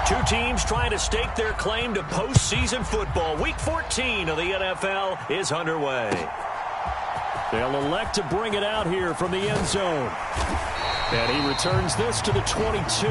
Two teams trying to stake their claim to postseason football. Week 14 of the NFL is underway. They'll elect to bring it out here from the end zone. And he returns this to the 22.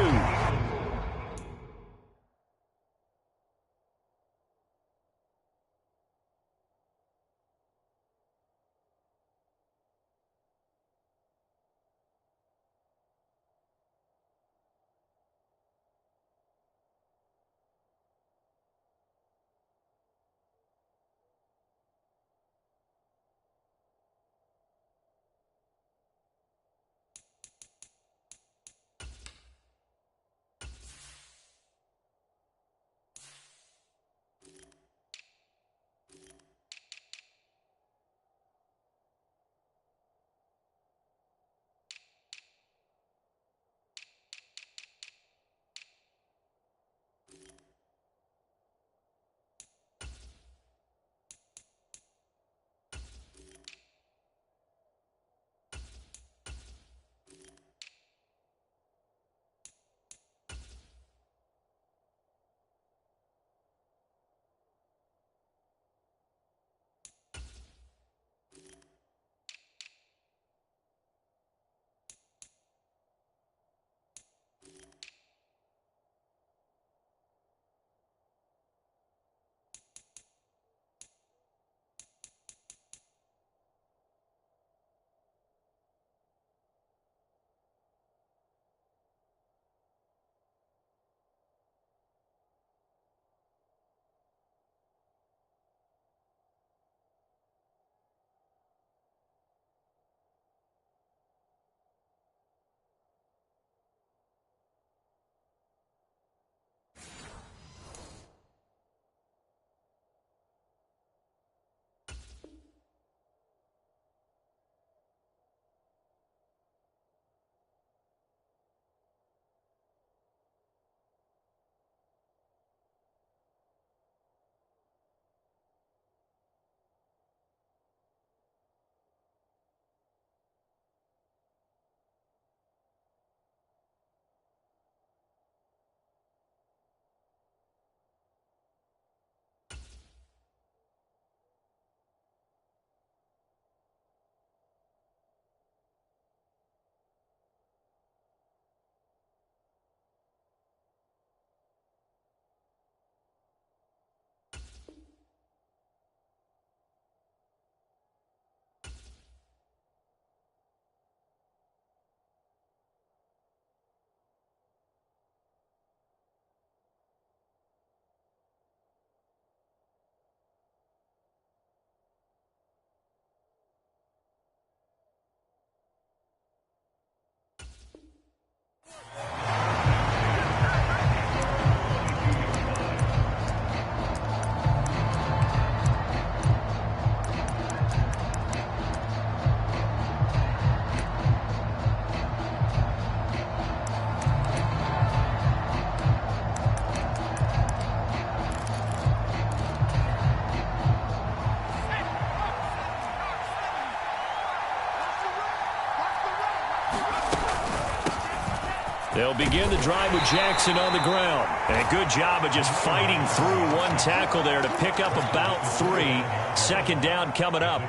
They'll begin the drive with Jackson on the ground. And a good job of just fighting through one tackle there to pick up about 3. Second down coming up.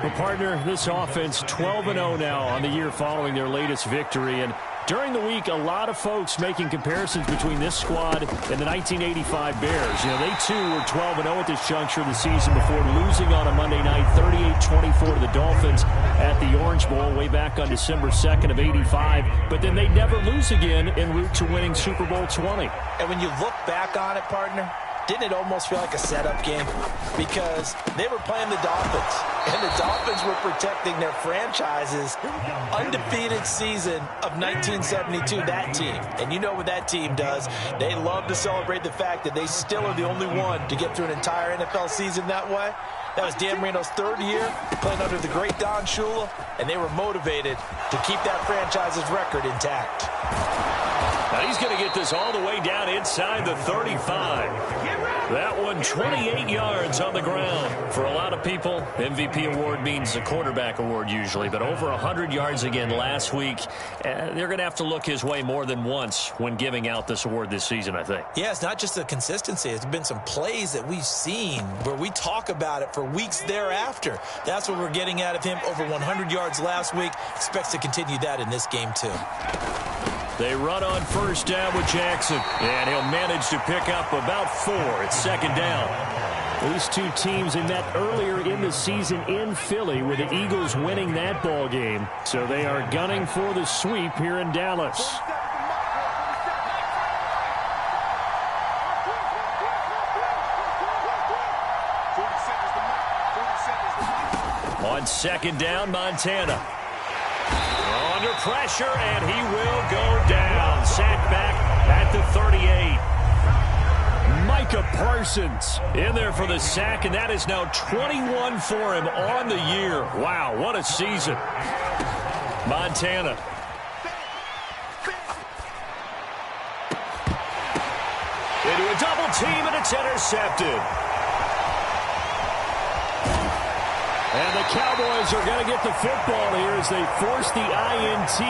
Well, partner, this offense 12-0 now on the year following their latest victory. And during the week, a lot of folks making comparisons between this squad and the 1985 Bears. You know, they too were 12-0 at this juncture of the season before losing on a Monday night 38-24 to the Dolphins at the Orange Bowl way back on December 2nd of '85. But then they never lose again en route to winning Super Bowl 20. And when you look back on it, partner, didn't it almost feel like a setup game? Because they were playing the Dolphins, and the Dolphins were protecting their franchise's undefeated season of 1972, that team. And you know what that team does. They love to celebrate the fact that they still are the only one to get through an entire NFL season that way. That was Dan Marino's 3rd year, playing under the great Don Shula, and they were motivated to keep that franchise's record intact. Now he's going to get this all the way down inside the 35. That one 28 yards on the ground. For a lot of people, MVP award means a quarterback award usually, but over 100 yards again last week. They're going to have to look his way more than once when giving out this award this season, I think. Yeah, it's not just the consistency. It's been some plays that we've seen where we talk about it for weeks thereafter. That's what we're getting out of him. Over 100 yards last week. Expects to continue that in this game, too. They run on first down with Jackson, and he'll manage to pick up about 4. It's second down. These two teams they met earlier in the season in Philly with the Eagles winning that ball game. So they are gunning for the sweep here in Dallas. On second down, Montana. Under pressure, and he will go down. Sacked back at the 38. Micah Parsons in there for the sack, and that is now 21 for him on the year. Wow, what a season. Montana. Into a double team, and it's intercepted. And the Cowboys are going to get the football here as they force the INT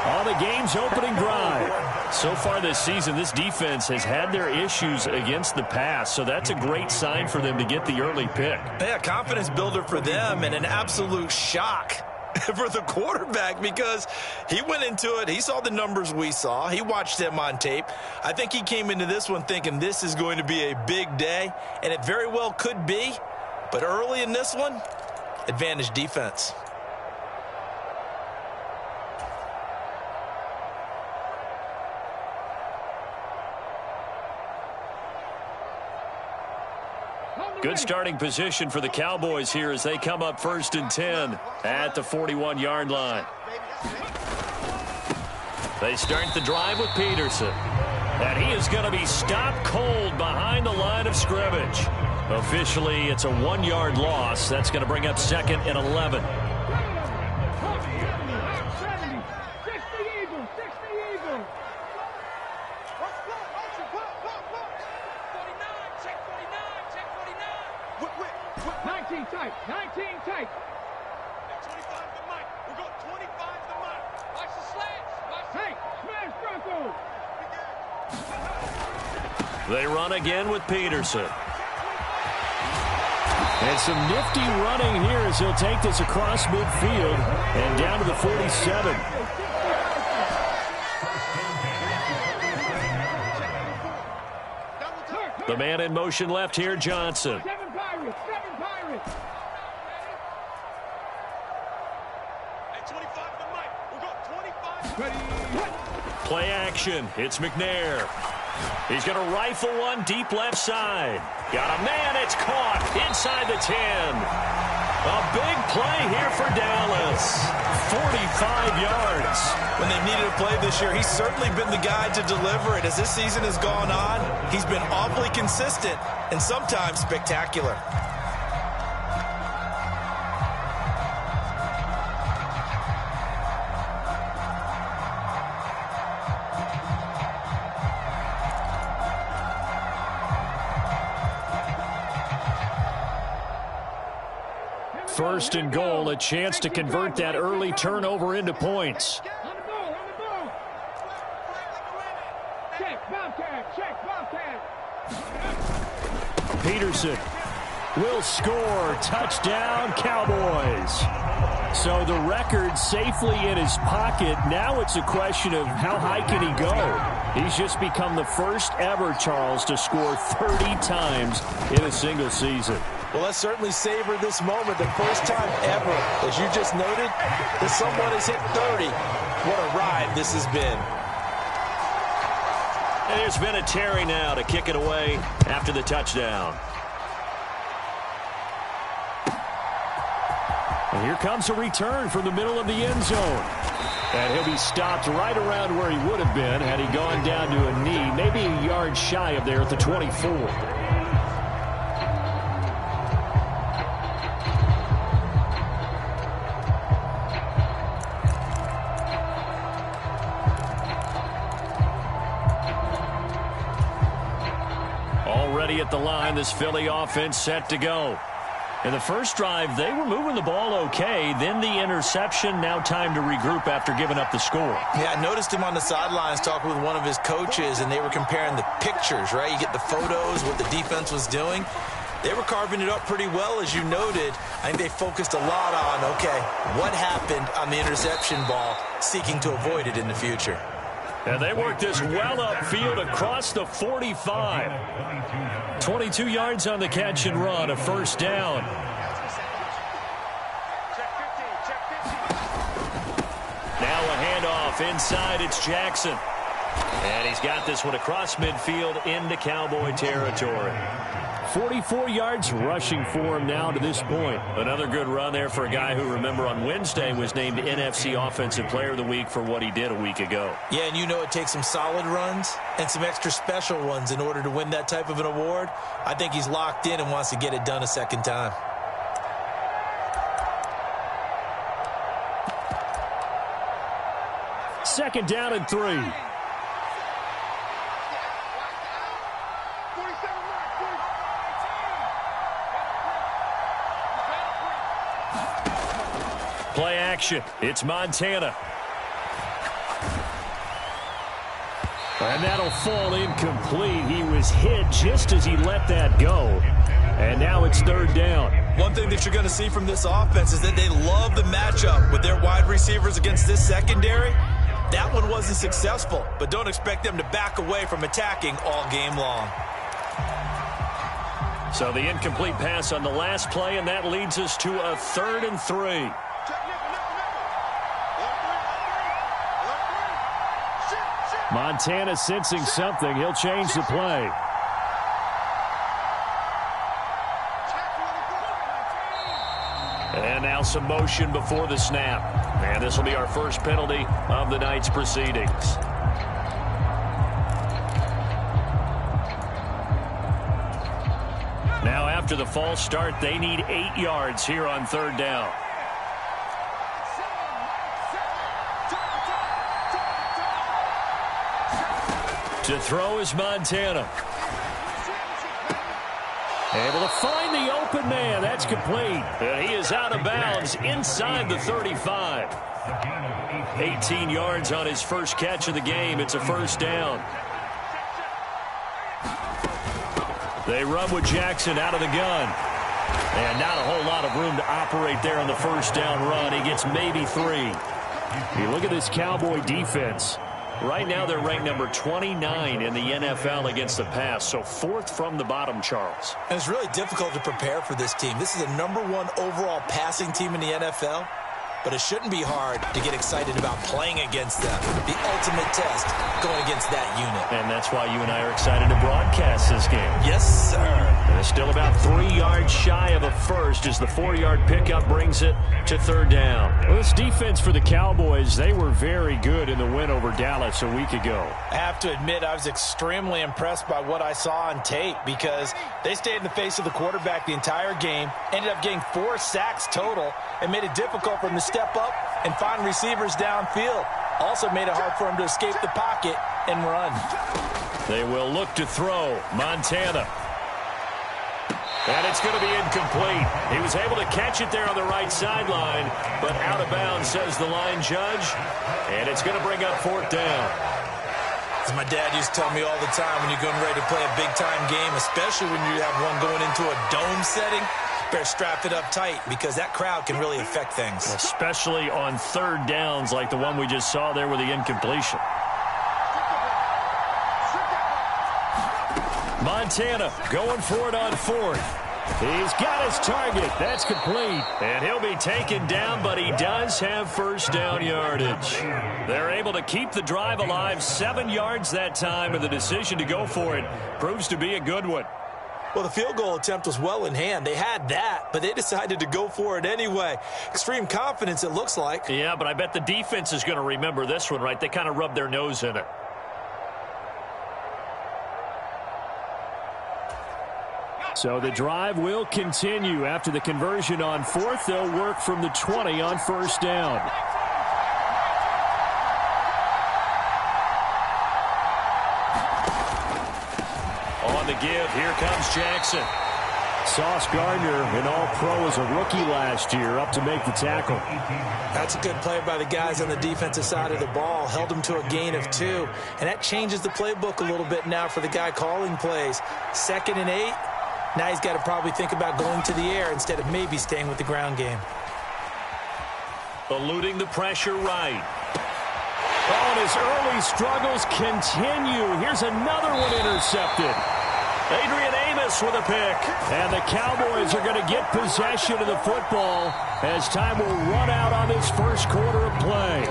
on the game's opening drive. So far this season, this defense has had their issues against the pass, so that's a great sign for them to get the early pick. Yeah, confidence builder for them and an absolute shock for the quarterback because he went into it. He saw the numbers we saw. He watched them on tape. I think he came into this one thinking this is going to be a big day, and it very well could be. But early in this one, advantage defense. Good starting position for the Cowboys here as they come up 1st and 10 at the 41-yard line. They start the drive with Peterson. And he is going to be stopped cold behind the line of scrimmage. Officially, it's a 1-yard loss. That's going to bring up 2nd and 11. They run again with Peterson. And some nifty running here as he'll take this across midfield and down to the 47. The man in motion left here, Johnson. Play action. It's McNair. He's going to rifle one deep left side. Got a man. It's caught inside the 10. A big play here for Dallas. 45 yards. When they needed a play this year, he's certainly been the guy to deliver it. As this season has gone on, he's been awfully consistent and sometimes spectacular. First and goal, a chance to convert that early turnover into points. Peterson will score. Touchdown, Cowboys. So the record safely in his pocket. Now it's a question of how high can he go? He's just become the first ever, Charles, to score 30 times in a single season. Well, let's certainly savor this moment. The first time ever, as you just noted, that someone has hit 30. What a ride this has been. And there's been a Terry now to kick it away after the touchdown. And here comes a return from the middle of the end zone. And he'll be stopped right around where he would have been had he gone down to a knee, maybe a yard shy of there at the 24. ready at the line. This Philly offense set to go. In the first drive, they were moving the ball okay. Then the interception. Now time to regroup after giving up the score. Yeah, I noticed him on the sidelines talking with one of his coaches, and they were comparing the pictures, right? You get the photos, what the defense was doing. They were carving it up pretty well, as you noted. I think they focused a lot on, okay, what happened on the interception ball, seeking to avoid it in the future. And they worked this well upfield across the 45. 22 yards on the catch and run, a first down. Now a handoff inside, it's Jackson. And he's got this one across midfield into Cowboy territory. 44 yards rushing for him now to this point. Another good run there for a guy who, remember, on Wednesday was named NFC Offensive Player of the Week for what he did a week ago. Yeah, and you know it takes some solid runs and some extra special ones in order to win that type of an award. I think he's locked in and wants to get it done a second time. Second down and 3. Play action. It's Montana. And that'll fall incomplete. He was hit just as he let that go. And now it's third down. One thing that you're going to see from this offense is that they love the matchup with their wide receivers against this secondary. That one wasn't successful, but don't expect them to back away from attacking all game long. So the incomplete pass on the last play, and that leads us to a 3rd and 3. Montana sensing something. He'll change the play. And now some motion before the snap. And this will be our first penalty of the night's proceedings. Now after the false start, they need 8 yards here on 3rd down. To throw is Montana. Able to find the open man. That's complete. And he is out of bounds inside the 35. 18 yards on his first catch of the game. It's a first down. They run with Jackson out of the gun. And not a whole lot of room to operate there on the first down run. He gets maybe 3. You look at this Cowboy defense. Right now they're ranked number 29 in the NFL against the pass, so 4th from the bottom, Charles. And it's really difficult to prepare for this team. This is the number 1 overall passing team in the NFL, but it shouldn't be hard to get excited about playing against them. The ultimate test going against that unit. And that's why you and I are excited to broadcast this game. Yes, sir. And it's still about 3 yards shy of a first as the 4-yard pickup brings it to 3rd down. Well, this defense for the Cowboys, they were very good in the win over Dallas a week ago. I have to admit, I was extremely impressed by what I saw on tape because they stayed in the face of the quarterback the entire game, ended up getting 4 sacks total, and made it difficult for him to step up and find receivers downfield. Also made it hard for him to escape the pocket and run. They will look to throw. Montana. And it's going to be incomplete. He was able to catch it there on the right sideline, but out of bounds, says the line judge. And it's going to bring up 4th down. As my dad used to tell me all the time, when you're getting ready to play a big-time game, especially when you have one going into a dome setting, better strap it up tight because that crowd can really affect things. Especially on 3rd downs like the one we just saw there with the incompletion. Montana going for it on 4th. He's got his target. That's complete. And he'll be taken down, but he does have first down yardage. They're able to keep the drive alive, 7 yards that time, and the decision to go for it proves to be a good one. Well, the field goal attempt was well in hand. They had that, but they decided to go for it anyway. Extreme confidence, it looks like. Yeah, but I bet the defense is going to remember this one, right? They kind of rubbed their nose in it. So the drive will continue. After the conversion on 4th, they'll work from the 20 on first down. On the give. Here comes Jackson. Sauce Gardner, an all-pro as a rookie last year, up to make the tackle. That's a good play by the guys on the defensive side of the ball. Held them to a gain of 2. And that changes the playbook a little bit now for the guy calling plays. 2nd and 8. Now he's got to probably think about going to the air instead of maybe staying with the ground game. Eluding the pressure right. Oh, and his early struggles continue. Here's another one intercepted. Adrian Amos with a pick. And the Cowboys are going to get possession of the football as time will run out on this first quarter of play.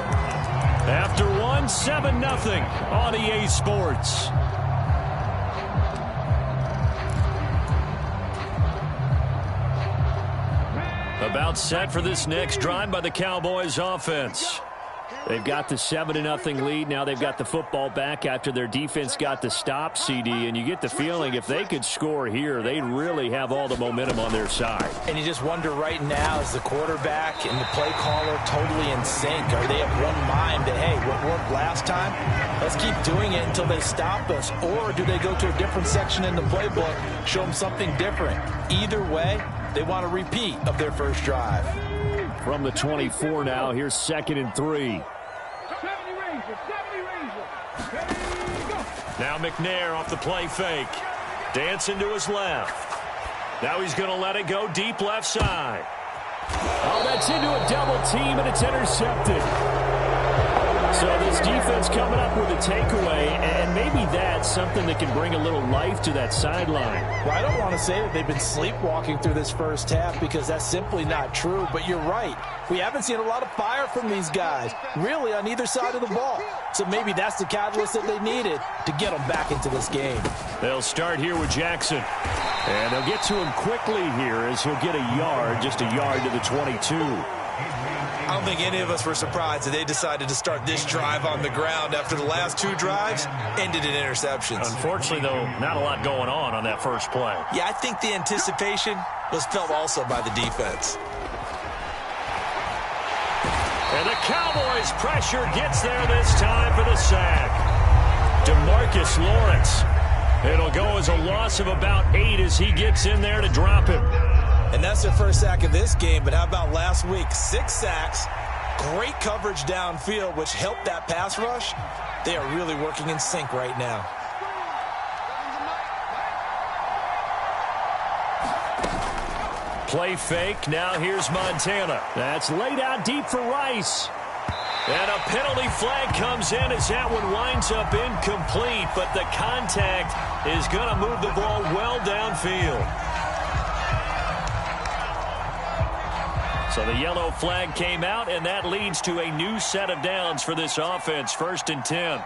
After 7-0 on EA Sports. About set for this next drive by the Cowboys offense. They've got the 7-0 lead. Now they've got the football back after their defense got the stop, CD. And you get the feeling if they could score here, they'd really have all the momentum on their side. And you just wonder right now, is the quarterback and the play caller totally in sync? Are they of one mind that, hey, what worked last time, let's keep doing it until they stop us? Or do they go to a different section in the playbook, show them something different? Either way, they want a repeat of their first drive. From the 24 now, here's 2nd and 3. Now McNair off the play fake. Dancing to his left. Now he's going to let it go deep left side. Oh, that's into a double team, and it's intercepted. So this defense coming up with a takeaway, and maybe that's something that can bring a little life to that sideline. Well, I don't want to say that they've been sleepwalking through this first half because that's simply not true, but you're right. We haven't seen a lot of fire from these guys, really, on either side of the ball. So maybe that's the catalyst that they needed to get them back into this game. They'll start here with Jackson. And they'll get to him quickly here as he'll get a yard, just a yard to the 22. I don't think any of us were surprised that they decided to start this drive on the ground after the last 2 drives ended in interceptions. Unfortunately, though, not a lot going on that first play. Yeah, I think the anticipation was felt also by the defense. And the Cowboys' pressure gets there this time for the sack. DeMarcus Lawrence. It'll go as a loss of about 8 as he gets in there to drop him. And that's their first sack of this game, but how about last week? 6 sacks, great coverage downfield, which helped that pass rush. They are really working in sync right now. Play fake. Now here's Montana. That's laid out deep for Rice. And a penalty flag comes in as that one winds up incomplete, but the contact is going to move the ball well downfield. So the yellow flag came out, and that leads to a new set of downs for this offense. 1st and 10.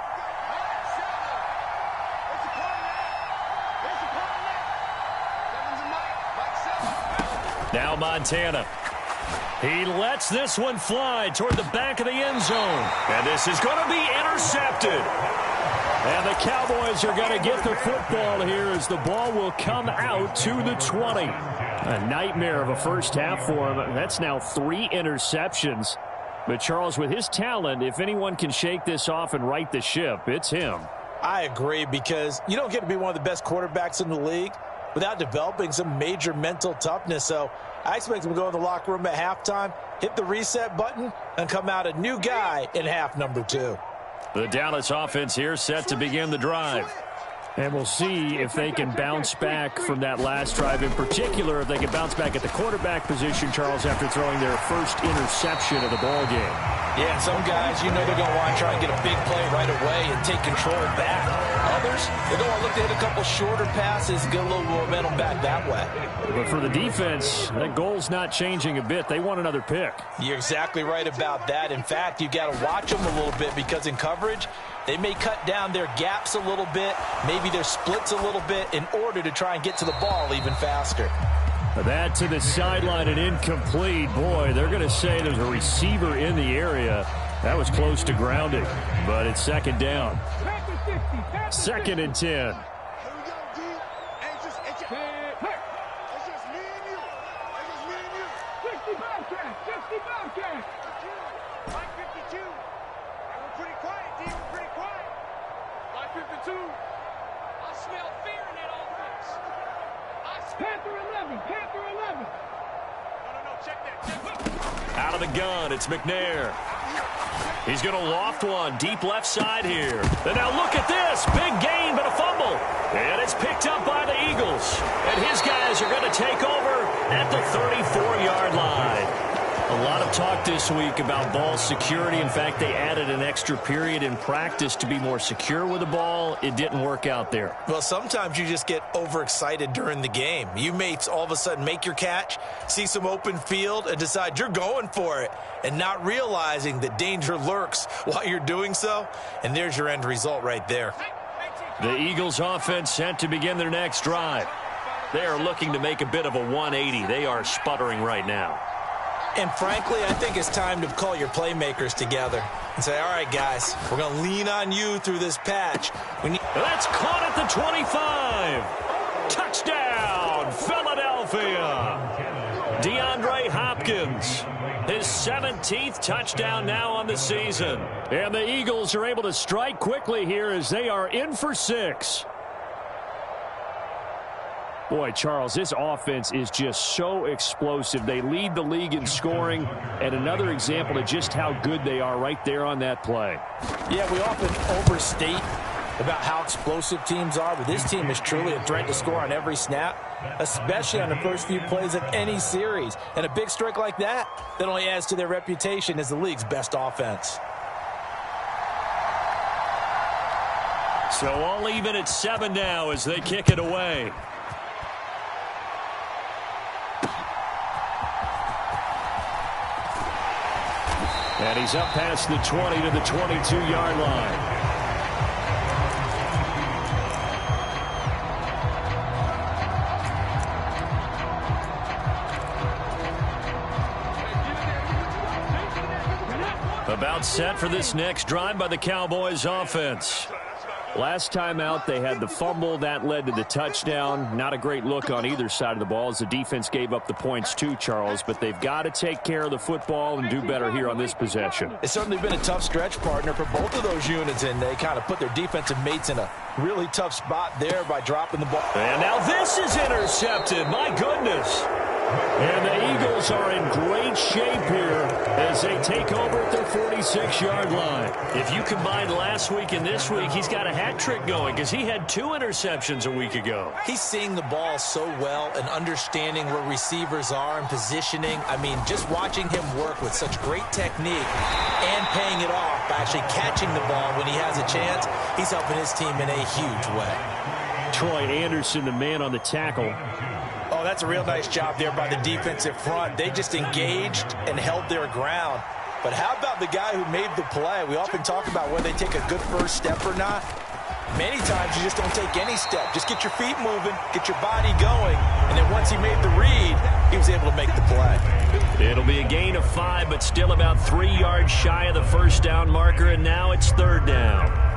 Now Montana. He lets this one fly toward the back of the end zone. And this is going to be intercepted. And the Cowboys are going to get the football here as the ball will come out to the 20. A nightmare of a first half for him. That's now 3 interceptions. But Charles, with his talent, if anyone can shake this off and right the ship, it's him. I agree, because you don't get to be one of the best quarterbacks in the league without developing some major mental toughness. So I expect him to go in the locker room at halftime, hit the reset button, and come out a new guy in half number 2. The Dallas offense here set to begin the drive. And we'll see if they can bounce back from that last drive, in particular, if they can bounce back at the quarterback position, Charles, after throwing their first interception of the ball game. Yeah, some guys, you know they're going to want to try and get a big play right away and take control back. Others, they're going to look to hit a couple shorter passes, get a little momentum back that way. But for the defense, that goal's not changing a bit. They want another pick. You're exactly right about that. In fact, you got to watch them a little bit, because in coverage, they may cut down their gaps a little bit, maybe their splits a little bit, in order to try and get to the ball even faster. That to the sideline and incomplete. Boy, they're going to say there's a receiver in the area. That was close to grounding, but it's 2nd down. 2nd and 10. I smell fear in that offense. Out of the gun, it's McNair. He's going to loft one deep left side here. And now look at this. Big gain, but a fumble. And it's picked up by the Eagles. And his guys are going to take over at the 34-yard line. A lot of talk this week about ball security. In fact, they added an extra period in practice to be more secure with the ball. It didn't work out there. Well, sometimes you just get overexcited during the game. You may all of a sudden make your catch, see some open field, and decide you're going for it, and not realizing that danger lurks while you're doing so. And there's your end result right there. The Eagles offense set to begin their next drive. They are looking to make a bit of a 180. They are sputtering right now. And frankly, I think it's time to call your playmakers together and say, all right, guys, we're going to lean on you through this patch. That's caught at the 25. Touchdown, Philadelphia. DeAndre Hopkins, his 17th touchdown now on the season. And the Eagles are able to strike quickly here as they are in for 6. Boy, Charles, this offense is just so explosive. They lead the league in scoring, and another example of just how good they are right there on that play. Yeah, we often overstate about how explosive teams are, but this team is truly a threat to score on every snap, especially on the first few plays of any series. And a big strike like that only adds to their reputation as the league's best offense. So all even at 7 now as they kick it away. And he's up past the 20 to the 22-yard line. About set for this next drive by the Cowboys offense. Last time out, they had the fumble. That led to the touchdown. Not a great look on either side of the ball as the defense gave up the points too, Charles. But they've got to take care of the football and do better here on this possession. It's certainly been a tough stretch, partner, for both of those units, and they kind of put their defensive mates in a really tough spot there by dropping the ball. And now this is intercepted. My goodness. And the Eagles are in great shape here as they take over at their 46-yard line. If you combine last week and this week, he's got a hat trick going because he had 2 interceptions a week ago. He's seeing the ball so well and understanding where receivers are and positioning. I mean, just watching him work with such great technique and paying it off by actually catching the ball when he has a chance, he's helping his team in a huge way. Troy Anderson, the man on the tackle. Oh, that's a real nice job there by the defensive front. They just engaged and held their ground. But how about the guy who made the play? We often talk about whether they take a good first step or not. Many times you just don't take any step. Just get your feet moving, get your body going, and then once he made the read, he was able to make the play. It'll be a gain of 5, but still about 3 yards shy of the first down marker, and now it's 3rd down.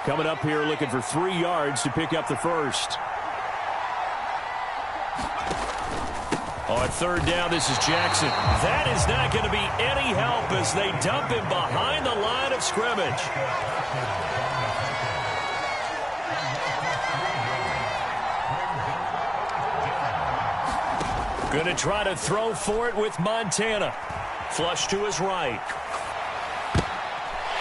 Coming up here looking for 3 yards to pick up the first. On 3rd down, this is Jackson. That is not going to be any help as they dump him behind the line of scrimmage. Going to try to throw for it with Montana. Flush to his right.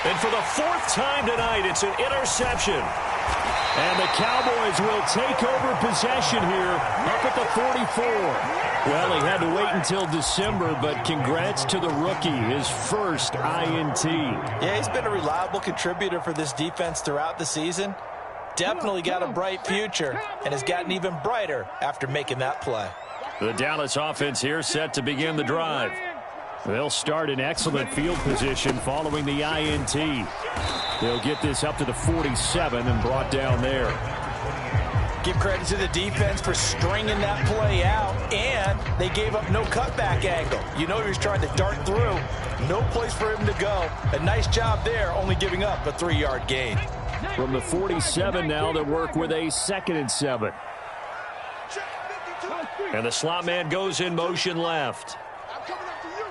And for the 4th time tonight, it's an interception. And the Cowboys will take over possession here up at the 44. Well, he had to wait until December, but congrats to the rookie, his first INT. Yeah, he's been a reliable contributor for this defense throughout the season. Definitely got a bright future and has gotten even brighter after making that play. The Dallas offense here set to begin the drive. They'll start in excellent field position following the INT. They'll get this up to the 47 and brought down there. Give credit to the defense for stringing that play out, and they gave up no cutback angle. You know he was trying to dart through. No place for him to go. A nice job there, only giving up a 3-yard gain. From the 47 now, they'll work with a 2nd and 7. And the slot man goes in motion left. I'm coming after you.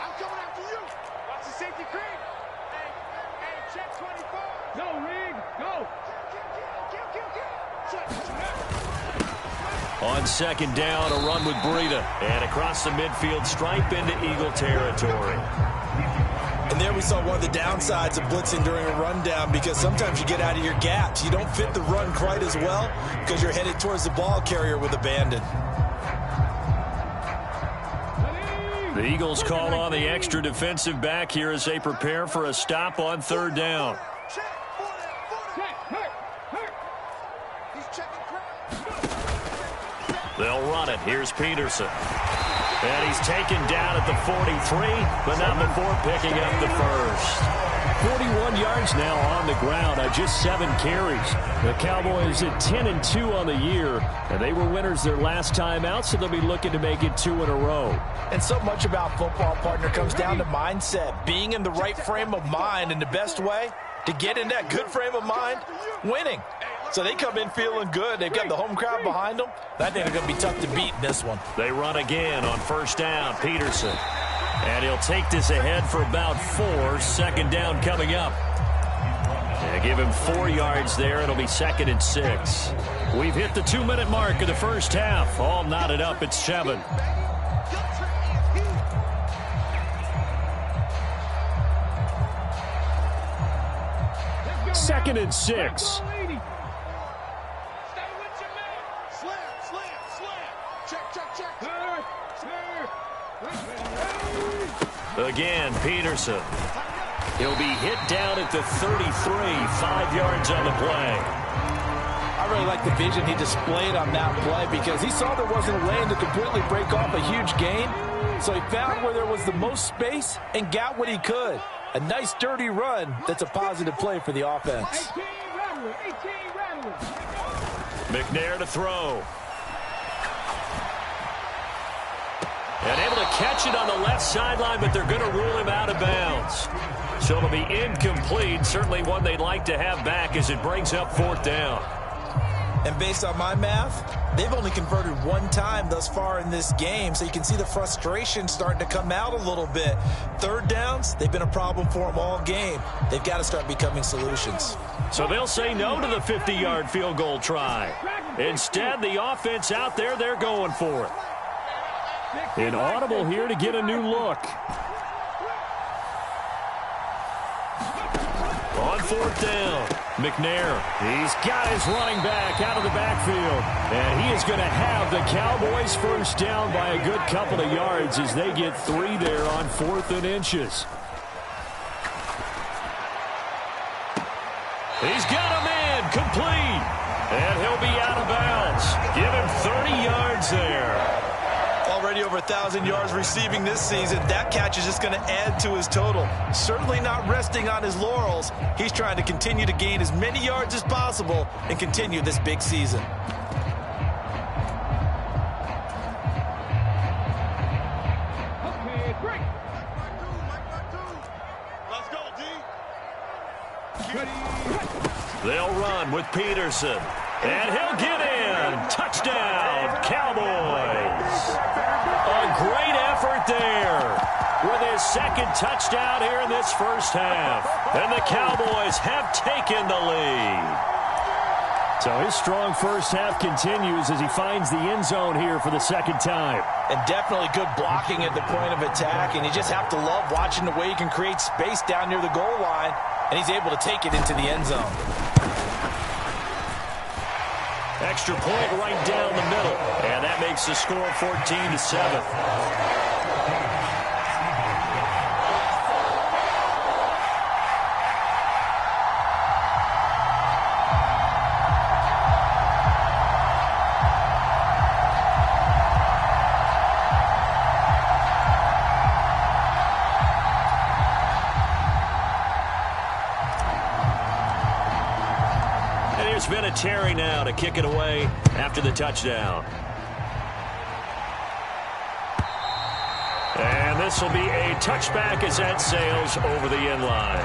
I'm coming after you. Watch the safety creep. Hey, check 24. Go, Rig. Go. On 2nd down, a run with Breida. And across the midfield stripe into Eagle territory. And there we saw one of the downsides of blitzing during a rundown, because sometimes you get out of your gaps. You don't fit the run quite as well because you're headed towards the ball carrier with abandon. The Eagles call on the extra defensive back here as they prepare for a stop on 3rd down. They'll run it. Here's Peterson. And he's taken down at the 43, but not before picking up the first. 41 yards now on the ground on just 7 carries. The Cowboys at 10-2 on the year, and they were winners their last time out, so they'll be looking to make it 2 in a row. And so much about football, partner, comes down to mindset, being in the right frame of mind, and the best way to get in that good frame of mind, winning. So they come in feeling good. They've got the home crowd behind them. I think they're going to be tough to beat in this one. They run again on 1st down. Peterson. And he'll take this ahead for about 4. 2nd down coming up. And give him 4 yards there. It'll be 2nd and 6. We've hit the 2-minute mark of the first half. All knotted up at 7. Second and 6. Again, Peterson. He'll be hit down at the 33, 5 yards on the play. I really like the vision he displayed on that play, because he saw there wasn't a lane to completely break off a huge gain. So he found where there was the most space and got what he could. A nice dirty run that's a positive play for the offense. McNair to throw. And able to catch it on the left sideline, but they're going to rule him out of bounds. So it'll be incomplete. Certainly one they'd like to have back as it brings up 4th down. And based on my math, they've only converted 1 time thus far in this game, so you can see the frustration starting to come out a little bit. 3rd downs, they've been a problem for them all game. They've got to start becoming solutions. So they'll say no to the 50-yard field goal try. Instead, the offense out there, they're going for it. An audible here to get a new look. On 4th down, McNair. He's got his running back out of the backfield. And he is going to have the Cowboys first down by a good couple of yards as they get 3 there on 4th and inches. He's got a man complete. And he'll be out of bounds. Give him 30 yards there. Already over 1,000 yards receiving this season. That catch is just going to add to his total. Certainly not resting on his laurels. He's trying to continue to gain as many yards as possible and continue this big season. Okay, great. Let's go, D. They'll run with Peterson. And he'll get in. Touchdown, Cowboys. A great effort there with his 2nd touchdown here in this first half. And the Cowboys have taken the lead. So his strong first half continues as he finds the end zone here for the 2nd time. And definitely good blocking at the point of attack. And you just have to love watching the way he can create space down near the goal line. And he's able to take it into the end zone. Extra point right down the middle. And that makes the score 14-7. There's been a Terry now to kick it away after the touchdown. And this will be a touchback as that sails over the end line.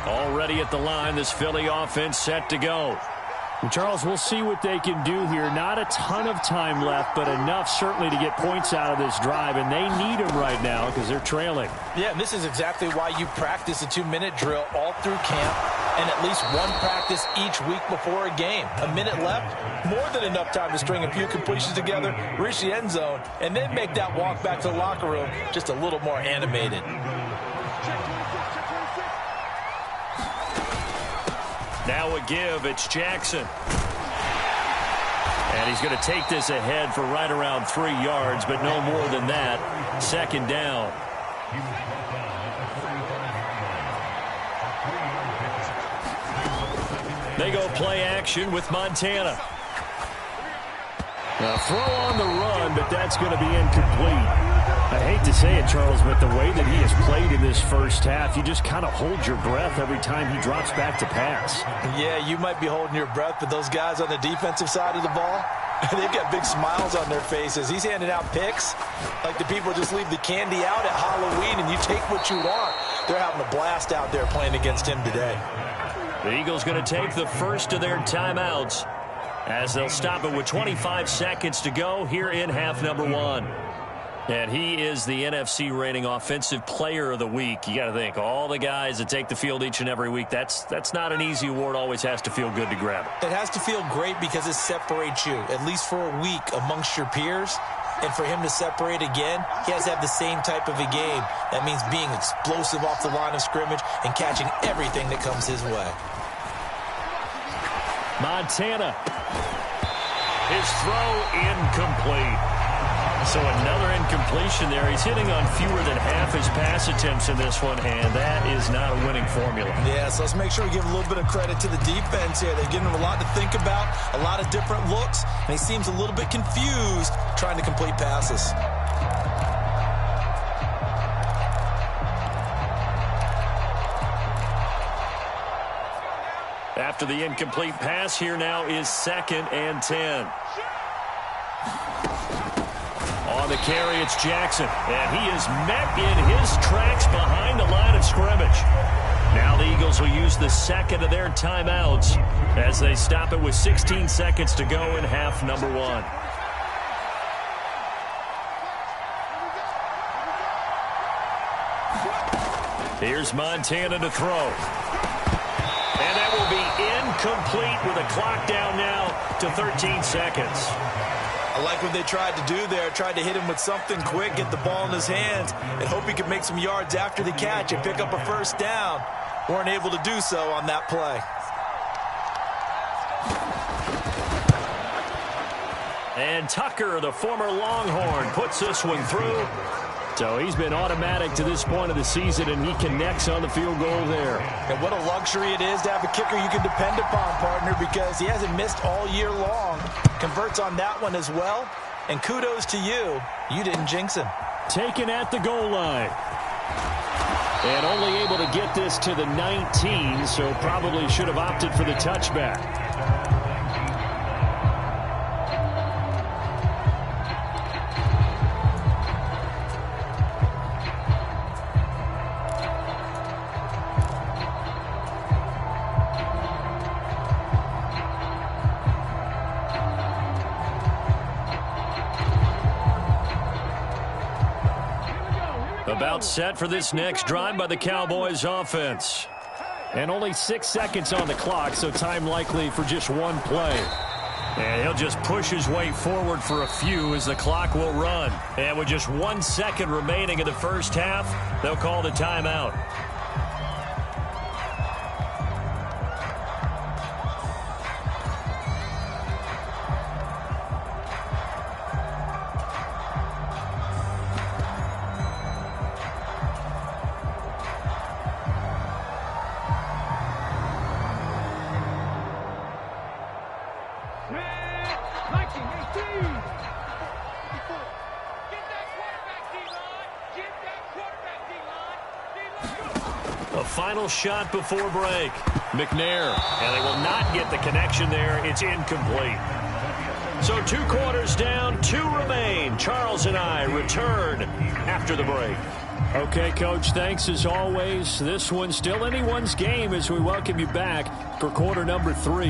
Already at the line, this Philly offense set to go. And Charles, we'll see what they can do here. Not a ton of time left, but enough certainly to get points out of this drive, and they need them right now because they're trailing. Yeah, and this is exactly why you practice a 2-minute drill all through camp and at least one practice each week before a game. A minute left, more than enough time to string a few completions together, reach the end zone, and then make that walk back to the locker room just a little more animated. Now a give, it's Jackson. And he's going to take this ahead for right around 3 yards, but no more than that. Second down. They go play action with Montana. Now throw on the run, but that's going to be incomplete. I hate to say it, Charles, but the way that he has played in this first half, you just kind of hold your breath every time he drops back to pass. Yeah, you might be holding your breath, but those guys on the defensive side of the ball, they've got big smiles on their faces. He's handing out picks like the people just leave the candy out at Halloween and you take what you want. They're having a blast out there playing against him today. The Eagles going to take the first of their timeouts as they'll stop it with 25 seconds to go here in half number 1. And he is the NFC rating offensive player of the week. You got to think, all the guys that take the field each and every week, that's not an easy award. Always has to feel good to grab it. It has to feel great because it separates you, at least for a week, amongst your peers. And for him to separate again, he has to have the same type of a game. That means being explosive off the line of scrimmage and catching everything that comes his way. Montana. His throw incomplete. So another incompletion there. He's hitting on fewer than half his pass attempts in this one, and that is not a winning formula. Yeah, so let's make sure we give a little bit of credit to the defense here. They've given him a lot to think about, a lot of different looks, and he seems a little bit confused trying to complete passes. After the incomplete pass, here now is 2nd and 10. On the carry, it's Jackson. And he is met in his tracks behind the line of scrimmage. Now the Eagles will use the second of their timeouts as they stop it with 16 seconds to go in half number 1. Here's Montana to throw. And that will be incomplete with a clock down now to 13 seconds. I like what they tried to do there, tried to hit him with something quick, get the ball in his hands, and hope he could make some yards after the catch and pick up a first down. Weren't able to do so on that play. And Tucker, the former Longhorn, puts this one through. So he's been automatic to this point of the season, and he connects on the field goal there. And what a luxury it is to have a kicker you can depend upon, partner, because he hasn't missed all year long. Converts on that one as well. And kudos to you. You didn't jinx him. Taken at the goal line. And only able to get this to the 19, so probably should have opted for the touchback. About set for this next drive by the Cowboys offense. And only 6 seconds on the clock, so time likely for just one play. And he'll just push his way forward for a few as the clock will run. And with just 1 second remaining in the first half, they'll call the timeout. Final shot before break. McNair. And they will not get the connection there. It's incomplete. So 2 quarters down, 2 remain. Charles and I return after the break. Okay, Coach, thanks as always. This one's still anyone's game as we welcome you back for quarter number 3.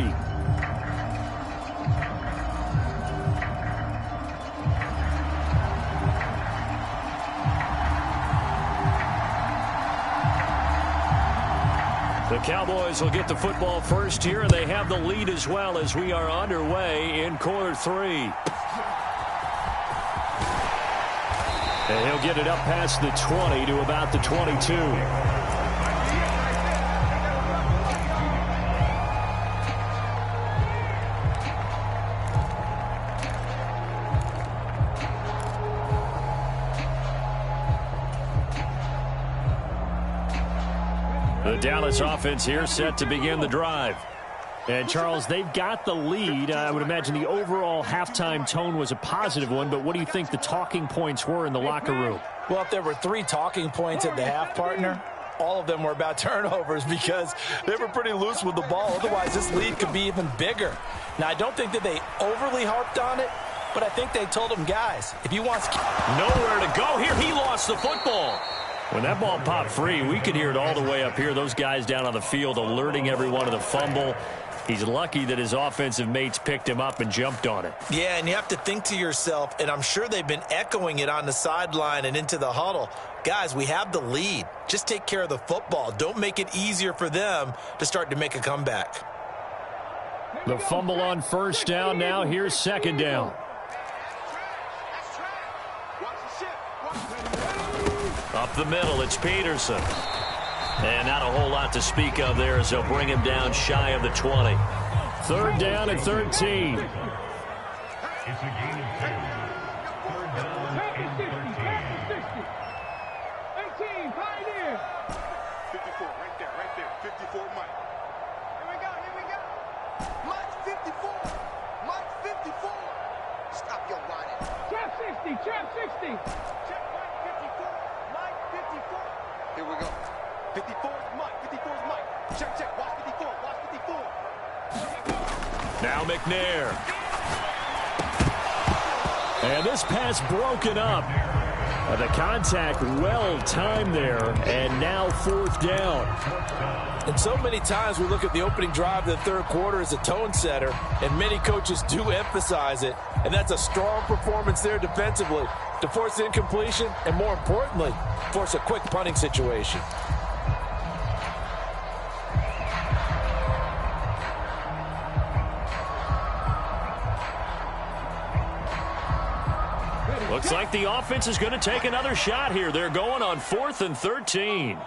The Cowboys will get the football first here, and they have the lead as well as we are underway in quarter 3. And he'll get it up past the 20 to about the 22. The Dallas offense here set to begin the drive. And, Charles, they've got the lead. I would imagine the overall halftime tone was a positive one, but what do you think the talking points were in the locker room? Well, if there were 3 talking points at the half, partner, all of them were about turnovers because they were pretty loose with the ball. Otherwise, this lead could be even bigger. Now, I don't think that they overly harped on it, but I think they told them, guys, if you want... Nowhere to go here. He lost the football. When that ball popped free, we could hear it all the way up here. Those guys down on the field alerting everyone of the fumble. He's lucky that his offensive mates picked him up and jumped on it. Yeah, and you have to think to yourself, and I'm sure they've been echoing it on the sideline and into the huddle. Guys, we have the lead. Just take care of the football. Don't make it easier for them to start to make a comeback. The fumble on first down. Now here's second down. Up the middle, it's Peterson. And not a whole lot to speak of there as they'll bring him down shy of the 20. Third down and 13. Here we go. 54 is Mike. 54 is Mike. Check, check. Watch 54. Watch 54. Now McNair. And this pass broken up. The contact well timed there. And now fourth down. And so many times we look at the opening drive of the third quarter as a tone setter, and many coaches do emphasize it. And that's a strong performance there defensively to force incompletion and, more importantly, force a quick punting situation. Looks like the offense is going to take another shot here. They're going on 4th and 13.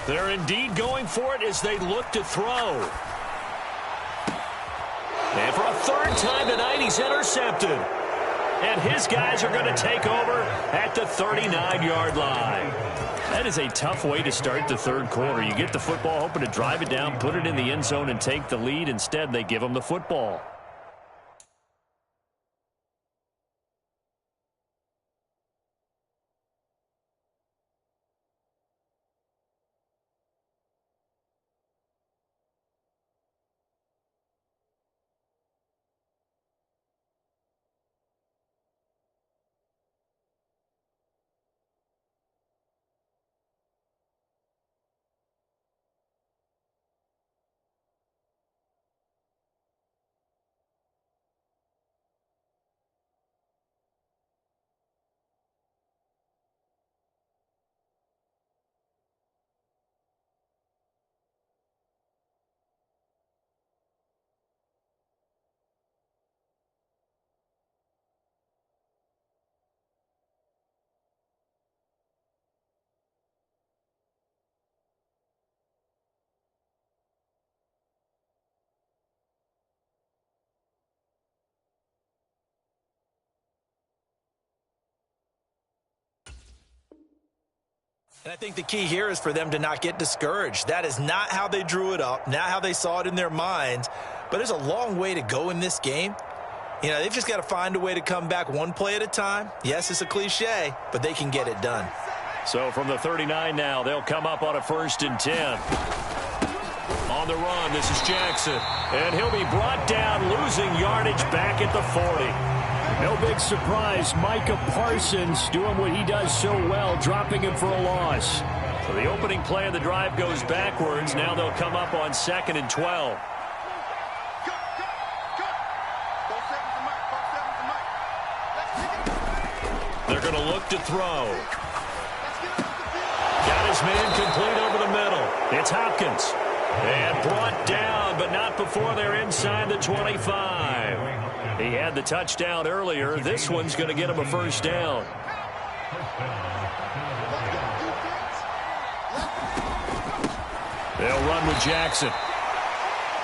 They're indeed going for it as they look to throw. And for a third time tonight, he's intercepted. And his guys are going to take over at the 39-yard line. That is a tough way to start the third quarter. You get the football, hoping to drive it down, put it in the end zone, and take the lead. Instead, they give them the football. And I think the key here is for them to not get discouraged. That is not how they drew it up, not how they saw it in their minds. But there's a long way to go in this game. You know, they've just got to find a way to come back one play at a time. Yes, it's a cliche, but they can get it done. So from the 39 now, they'll come up on a 1st and 10. the run. This is Jackson. And he'll be brought down, losing yardage back at the 40. No big surprise. Micah Parsons doing what he does so well, dropping him for a loss. So the opening play of the drive goes backwards. Now they'll come up on 2nd and 12. They're going to look to throw. Got his man complete over the middle. It's Hopkins. And brought down, but not before they're inside the 25. He had the touchdown earlier. This one's going to get him a first down. They'll run with Jackson.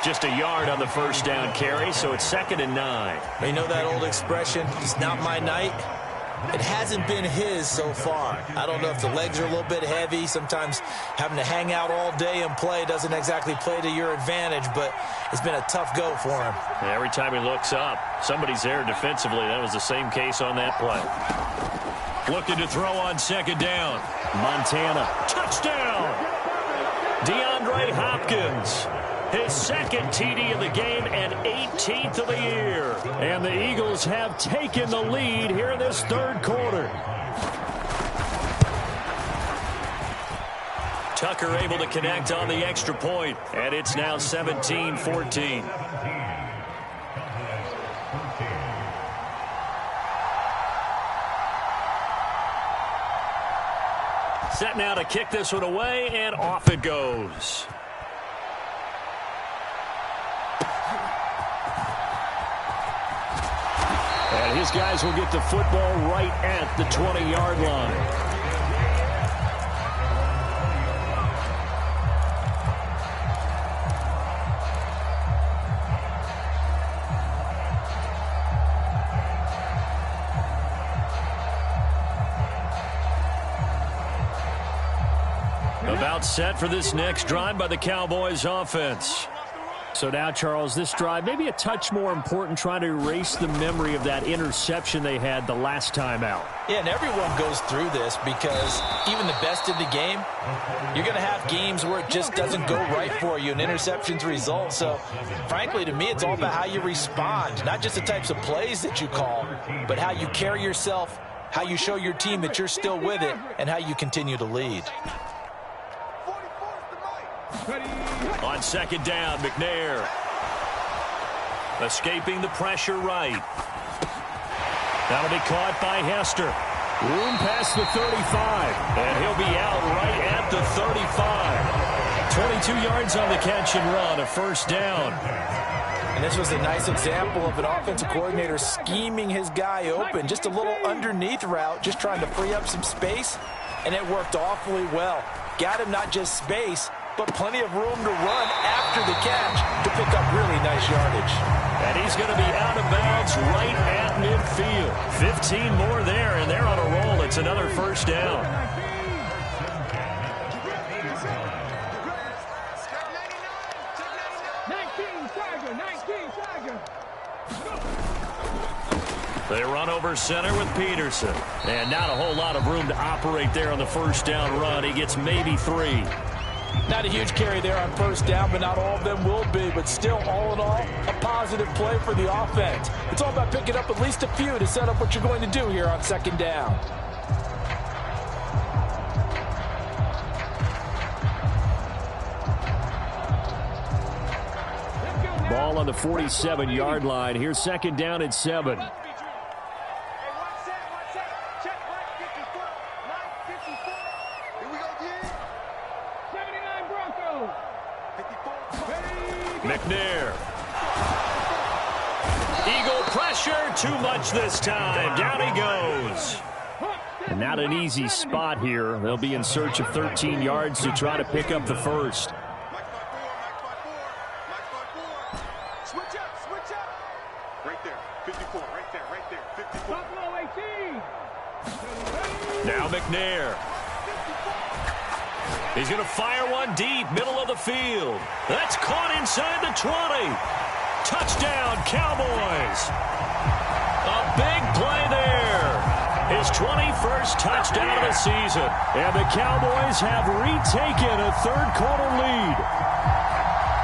Just a yard on the first down carry, so it's 2nd and 9. You know that old expression, it's not my night? It hasn't been his so far. I don't know if the legs are a little bit heavy. Sometimes having to hang out all day and play doesn't exactly play to your advantage, but it's been a tough go for him. Every time he looks up, somebody's there defensively. That was the same case on that play. Looking to throw on 2nd down. Montana. Touchdown! DeAndre Hopkins. His 2nd TD of the game and 18th of the year. And the Eagles have taken the lead here in this 3rd quarter. Tucker able to connect on the extra point, and it's now 17-14. Set now to kick this one away, and off it goes. And his guys will get the football right at the 20-yard line. About set for this next drive by the Cowboys offense. So now, Charles, this drive maybe a touch more important, trying to erase the memory of that interception they had the last time out. Yeah, and everyone goes through this because even the best in the game, you're going to have games where it just doesn't go right for you and interceptions result. So, frankly, to me, it's all about how you respond, not just the types of plays that you call, but how you carry yourself, how you show your team that you're still with it, and how you continue to lead. On 2nd down, McNair. Escaping the pressure right. That'll be caught by Hester. Room past the 35. And he'll be out right at the 35. 22 yards on the catch and run, a first down. And this was a nice example of an offensive coordinator scheming his guy open. Just a little underneath route, just trying to free up some space, and it worked awfully well. Got him not just space, but plenty of room to run after the catch to pick up really nice yardage. And he's going to be out of bounds right at midfield. 15 more there, and they're on a roll. It's another first down. They run over center with Peterson. And not a whole lot of room to operate there on the first down run. He gets maybe 3. Not a huge carry there on first down, but not all of them will be. But still, all in all, a positive play for the offense. It's all about picking up at least a few to set up what you're going to do here on 2nd down. Ball on the 47-yard line. Here's 2nd down and 7. McNair. Eagle pressure, too much this time. Down he goes. And not an easy spot here. They'll be in search of 13 yards to try to pick up the first. Switch up. Right there, 54, right there, 54. Buffalo 18. Now McNair. He's going to fire one deep, middle of the field. That's caught inside the 20. Touchdown, Cowboys. A big play there. His 21st touchdown of the season. And the Cowboys have retaken a 3rd quarter lead.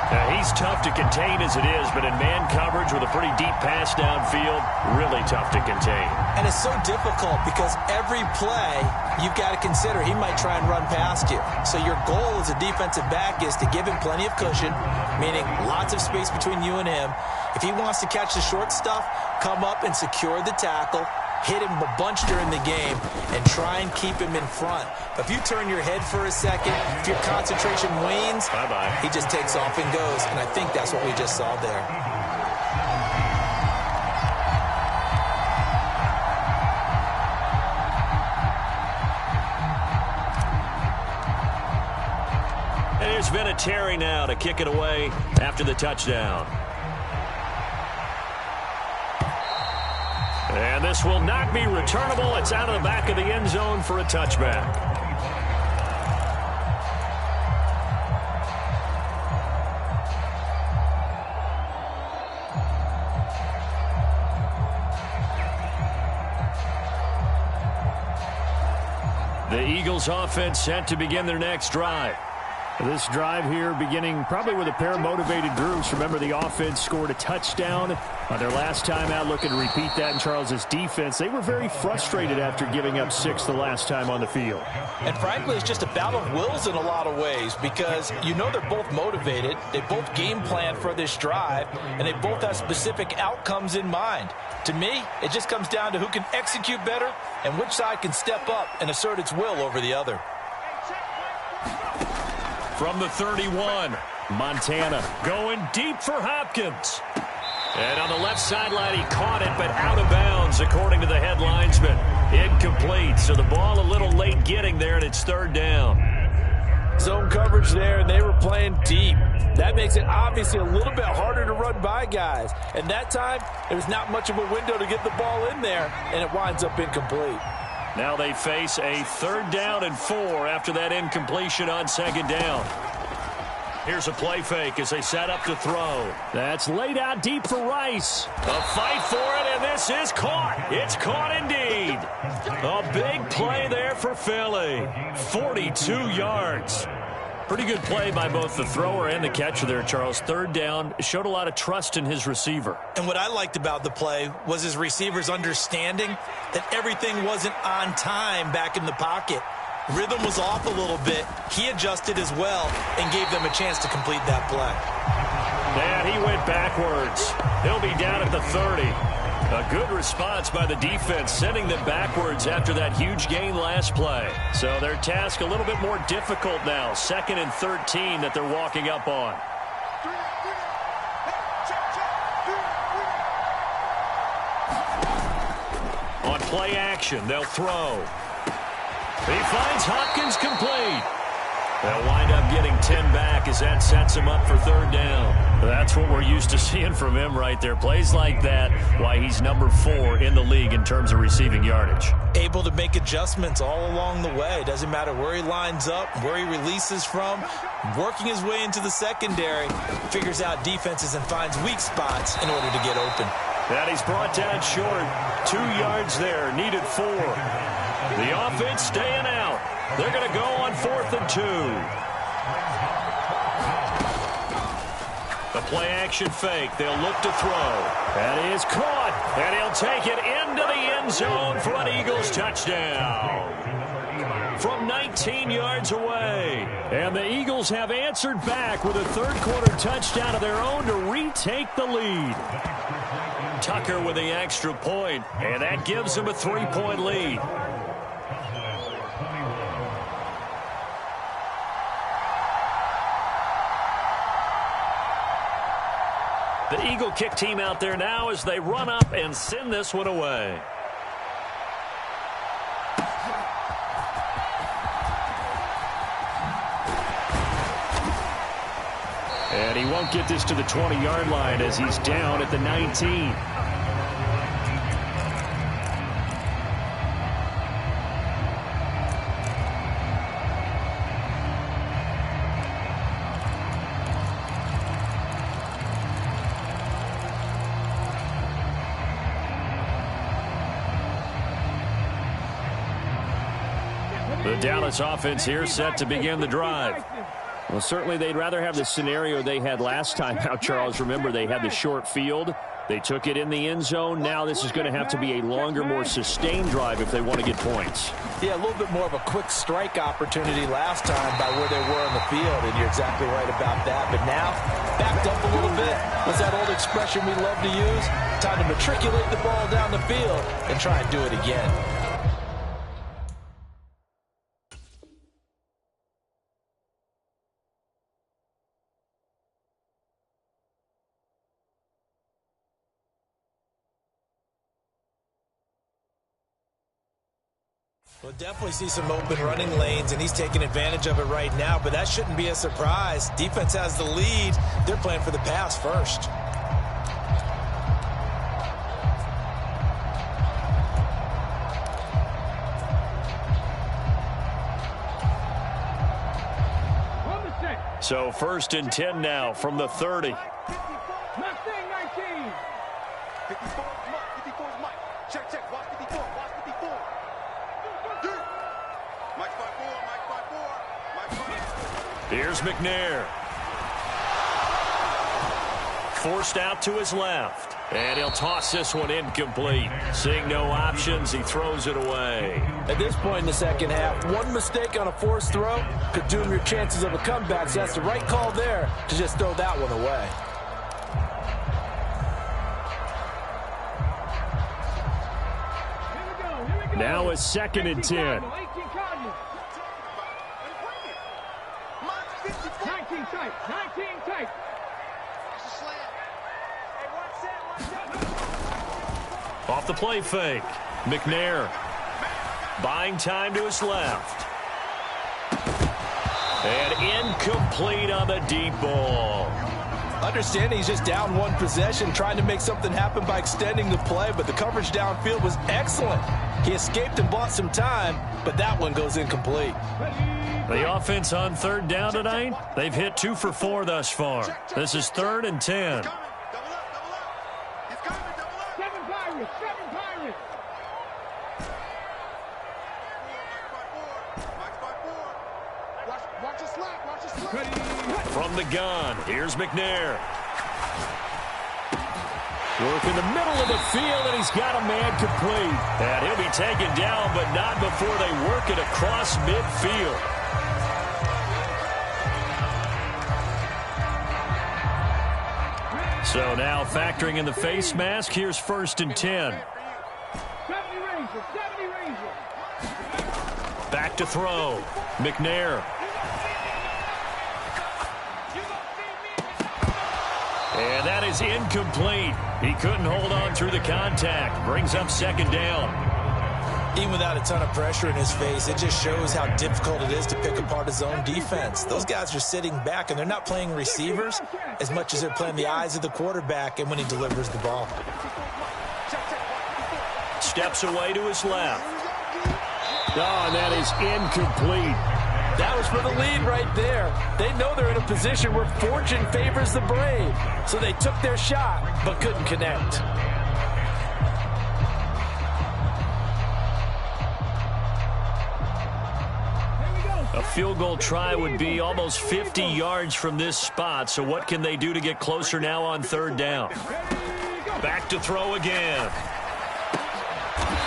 He's tough to contain as it is, but in man coverage with a pretty deep pass downfield, really tough to contain. And it's so difficult because every play you've got to consider he might try and run past you. So your goal as a defensive back is to give him plenty of cushion, meaning lots of space between you and him. If he wants to catch the short stuff, come up and secure the tackle, hit him a bunch during the game, and try and keep him in front. But if you turn your head for a second, if your concentration wanes, bye-bye. He just takes off and goes, and I think that's what we just saw there. And there's been a Terry now to kick it away after the touchdown. And this will not be returnable. It's out of the back of the end zone for a touchback. The Eagles offense set to begin their next drive. This drive here beginning probably with a pair of motivated groups. Remember, the offense scored a touchdown on their last time out, looking to repeat that in Charles's defense. They were very frustrated after giving up 6 the last time on the field. And frankly, it's just a battle of wills in a lot of ways because you know they're both motivated. They both game plan for this drive, and they both have specific outcomes in mind. To me, it just comes down to who can execute better and which side can step up and assert its will over the other. From the 31, Montana going deep for Hopkins. And on the left sideline, he caught it, but out of bounds, according to the head linesman. Incomplete, so the ball a little late getting there, and it's third down. Zone coverage there, and they were playing deep. That makes it obviously a little bit harder to run by guys. And that time, there was not much of a window to get the ball in there, and it winds up incomplete. Now they face a 3rd down and 4 after that incompletion on 2nd down. Here's a play fake as they set up to throw. That's laid out deep for Rice. A fight for it, and this is caught. It's caught indeed. A big play there for Philly. 42 yards. Pretty good play by both the thrower and the catcher there, Charles. 3rd down, showed a lot of trust in his receiver. And what I liked about the play was his receiver's understanding that everything wasn't on time back in the pocket. Rhythm was off a little bit. He adjusted as well and gave them a chance to complete that play. And he went backwards. He'll be down at the 30. A good response by the defense, sending them backwards after that huge gain last play. So their task a little bit more difficult now. 2nd and 13 that they're walking up on. On play action, they'll throw. He finds Hopkins complete. They'll wind up getting 10 back as that sets him up for 3rd down. That's what we're used to seeing from him right there. Plays like that, why he's number 4 in the league in terms of receiving yardage. Able to make adjustments all along the way. Doesn't matter where he lines up, where he releases from. Working his way into the secondary, figures out defenses and finds weak spots in order to get open. And he's brought down short. 2 yards there, needed 4. The offense staying out. They're going to go on 4th and 2. The play action fake. They'll look to throw. That is caught. And he'll take it into the end zone for an Eagles touchdown. From 19 yards away. And the Eagles have answered back with a 3rd quarter touchdown of their own to retake the lead. Tucker with the extra point, and that gives them a 3-point lead. The Eagle kick team out there now as they run up and send this one away. And he won't get this to the 20-yard line as he's down at the 19. The Dallas offense here set to begin the drive. Well, certainly they'd rather have the scenario they had last time out, Charles. Remember, they had the short field. They took it in the end zone. Now this is going to have to be a longer, more sustained drive if they want to get points. Yeah, a little bit more of a quick strike opportunity last time by where they were on the field, and you're exactly right about that. But now, backed up a little bit. What's that old expression we love to use? Time to matriculate the ball down the field and try and do it again. We'll definitely see some open running lanes, and he's taking advantage of it right now, but that shouldn't be a surprise. Defense has the lead. They're playing for the pass first. So 1st and 10 now from the 30. Mustang 19. 54 is Mike. Check. Watch 54. Mike 5-4. Here's McNair. Forced out to his left. And he'll toss this one incomplete. Seeing no options, he throws it away. At this point in the second half, one mistake on a forced throw could doom your chances of a comeback, so that's the right call there to just throw that one away. Now it's 2nd and 10. 19 tight. Off the play fake. McNair buying time to his left. And incomplete on the deep ball. Understanding he's just down one possession, trying to make something happen by extending the play, but the coverage downfield was excellent. He escaped and bought some time, but that one goes incomplete. The offense on 3rd down tonight, they've hit 2 for 4 thus far. This is 3rd and 10. From the gun, here's McNair. Work in the middle of the field, and he's got a man complete. And he'll be taken down, but not before they work it across midfield. So now factoring in the face mask, here's 1st and 10. Back to throw. McNair. And that is incomplete. He couldn't hold on through the contact. Brings up 2nd down. Even without a ton of pressure in his face, it just shows how difficult it is to pick apart his own defense. Those guys are sitting back, and they're not playing receivers as much as they're playing the eyes of the quarterback and when he delivers the ball. Steps away to his left. Oh, and that is incomplete. That was for the lead right there. They know they're in a position where fortune favors the brave. So they took their shot, but couldn't connect. A field goal try would be almost 50 yards from this spot. So what can they do to get closer now on 3rd down? Back to throw again.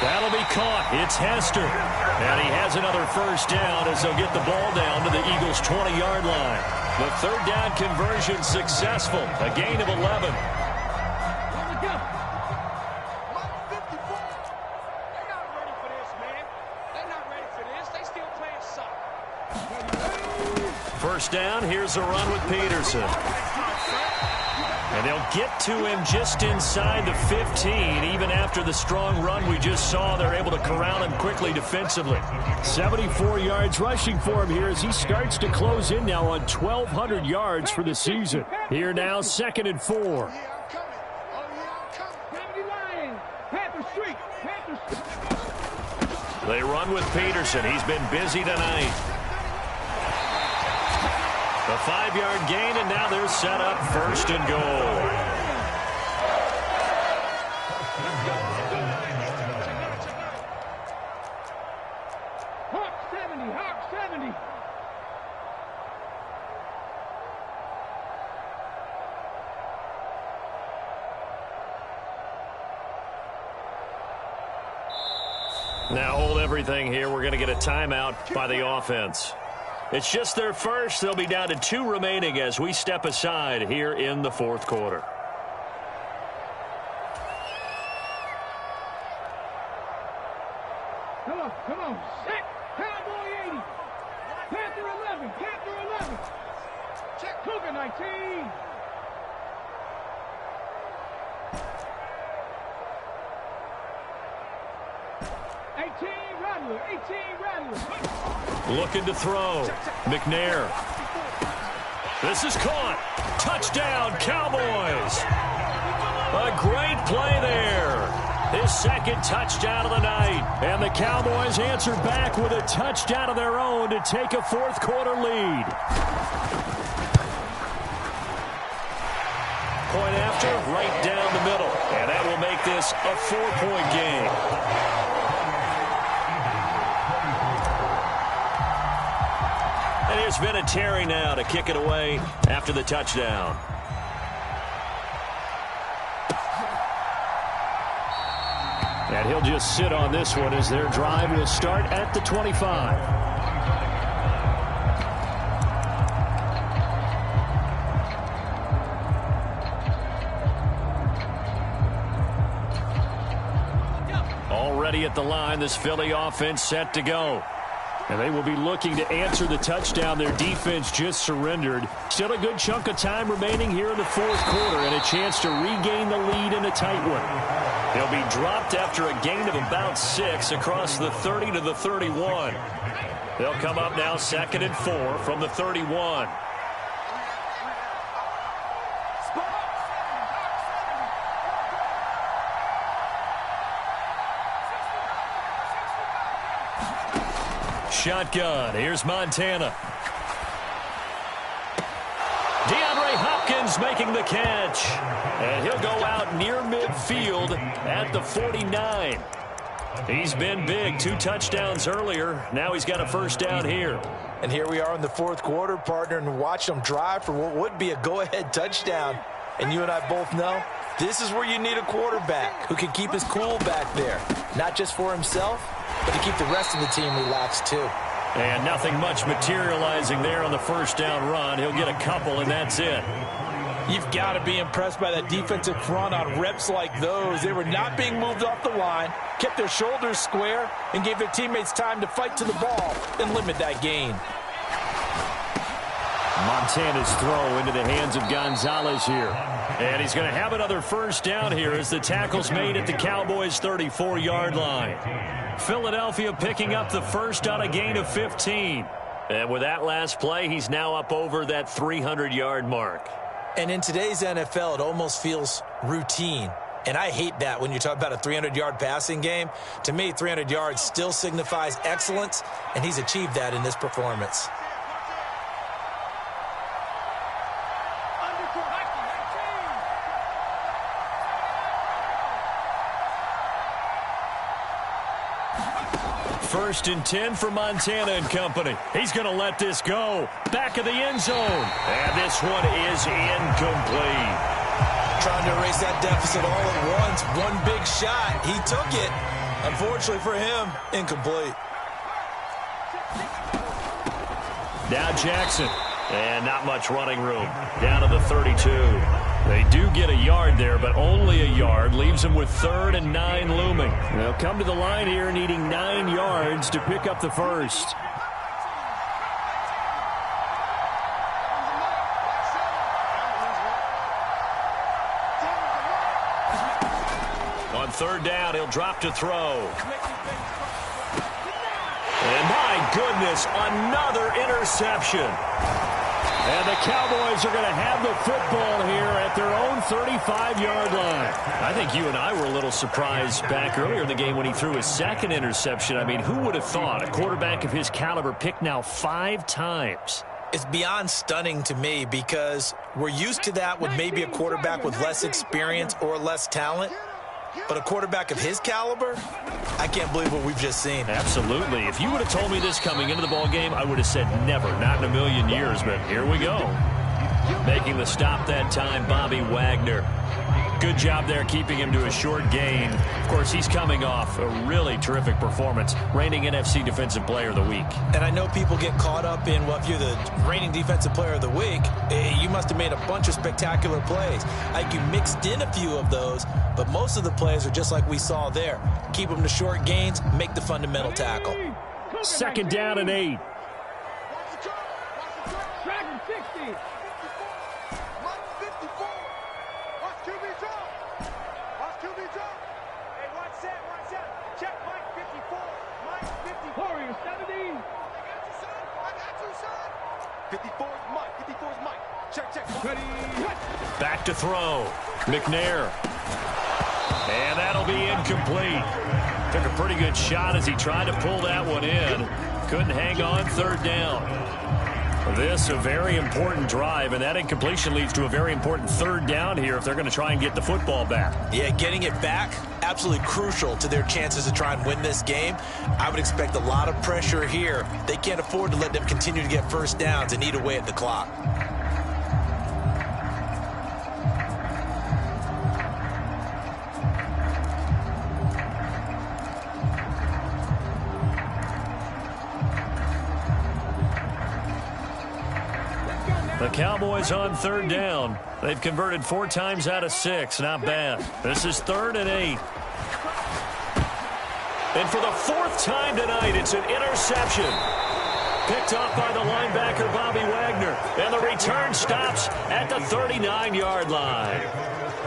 That'll be caught. It's Hester. And he has another 1st down as they'll get the ball down to the Eagles' 20-yard line. The 3rd down conversion successful. A gain of 11. First down, here's a run with Peterson. And they'll get to him just inside the 15. Even after the strong run we just saw, they're able to corral him quickly defensively. 74 yards rushing for him here as he starts to close in now on 1,200 yards for the season. Here now, 2nd and 4. They run with Peterson. He's been busy tonight. A 5-yard gain, and now they're set up 1st and goal. Hawk 70. Now hold everything here. We're going to get a timeout by the offense. It's just their first. They'll be down to 2 remaining as we step aside here in the fourth quarter. Come on. Set. Cowboy 80. Panther 11. Panther 11. Check. Cougar 19. Looking to throw. McNair. This is caught. Touchdown, Cowboys. A great play there. His second touchdown of the night. And the Cowboys answer back with a touchdown of their own to take a fourth quarter lead. Point after, right down the middle. And that will make this a 4-point game. And here's Vinatieri now to kick it away after the touchdown. And he'll just sit on this one as their drive will start at the 25. Already at the line, this Philly offense set to go. And they will be looking to answer the touchdown their defense just surrendered. Still a good chunk of time remaining here in the fourth quarter and a chance to regain the lead in a tight one. They'll be dropped after a gain of about 6 across the 30 to the 31. They'll come up now 2nd and 4 from the 31. Shotgun. Here's Montana. DeAndre Hopkins making the catch. And he'll go out near midfield at the 49. He's been big. 2 touchdowns earlier. Now he's got a first down here. And here we are in the fourth quarter, partner, and watch them drive for what would be a go-ahead touchdown. And you and I both know this is where you need a quarterback who can keep his cool back there. Not just for himself, but to keep the rest of the team relaxed too. And nothing much materializing there on the first down run. He'll get a couple, and that's it. You've got to be impressed by that defensive front on reps like those. They were not being moved off the line, kept their shoulders square, and gave their teammates time to fight to the ball and limit that gain. Montana's throw into the hands of Gonzalez here. And he's going to have another first down here as the tackle's made at the Cowboys' 34-yard line. Philadelphia picking up the first on a gain of 15. And with that last play, he's now up over that 300-yard mark. And in today's NFL, it almost feels routine. And I hate that when you talk about a 300-yard passing game. To me, 300 yards still signifies excellence, and he's achieved that in this performance. First and 10 for Montana and company. He's going to let this go. Back of the end zone. And this one is incomplete. Trying to erase that deficit all at once. One big shot. He took it. Unfortunately for him, incomplete. Now Jackson. And not much running room. Down to the 32. They do get a yard there, but only a yard. Leaves them with 3rd and 9 looming. They'll come to the line here needing 9 yards to pick up the first. On 3rd down, he'll drop to throw. And my goodness, another interception. And the Cowboys are going to have the football here at their own 35-yard line. I think you and I were a little surprised back earlier in the game when he threw his 2nd interception. I mean, who would have thought a quarterback of his caliber picked now 5 times? It's beyond stunning to me because we're used to that with maybe a quarterback with less experience or less talent. But a quarterback of his caliber, I can't believe what we've just seen. Absolutely. If you would have told me this coming into the ball game, I would have said never, not in a million years. But here we go. Making the stop that time, Bobby Wagner. Good job there keeping him to a short gain. Of course, he's coming off a really terrific performance, reigning NFC Defensive Player of the Week. And I know people get caught up in, well, if you're the reigning Defensive Player of the Week, you must have made a bunch of spectacular plays. I think you mixed in a few of those, but most of the plays are just like we saw there. Keep them to short gains, make the fundamental tackle. 2nd down and 8. Dragon 60. Mike 54. Watch QB drop. Watch QB drop. Hey, one set. Check Mike 54. Mike 54. Warrior 70. I got you, son. 54 is Mike. 54 is Mike. Check. Ready. Back to throw. McNair. And that'll be incomplete. Took a pretty good shot as he tried to pull that one in. Couldn't hang on 3rd down. This a very important drive, and that incompletion leads to a very important 3rd down here if they're going to try and get the football back. Yeah, getting it back, absolutely crucial to their chances to try and win this game. I would expect a lot of pressure here. They can't afford to let them continue to get first downs and eat away at the clock. The Cowboys on 3rd down. They've converted 4 times out of 6. Not bad. This is 3rd and 8. And for the 4th time tonight, it's an interception. Picked off by the linebacker, Bobby Wagner. And the return stops at the 39-yard line.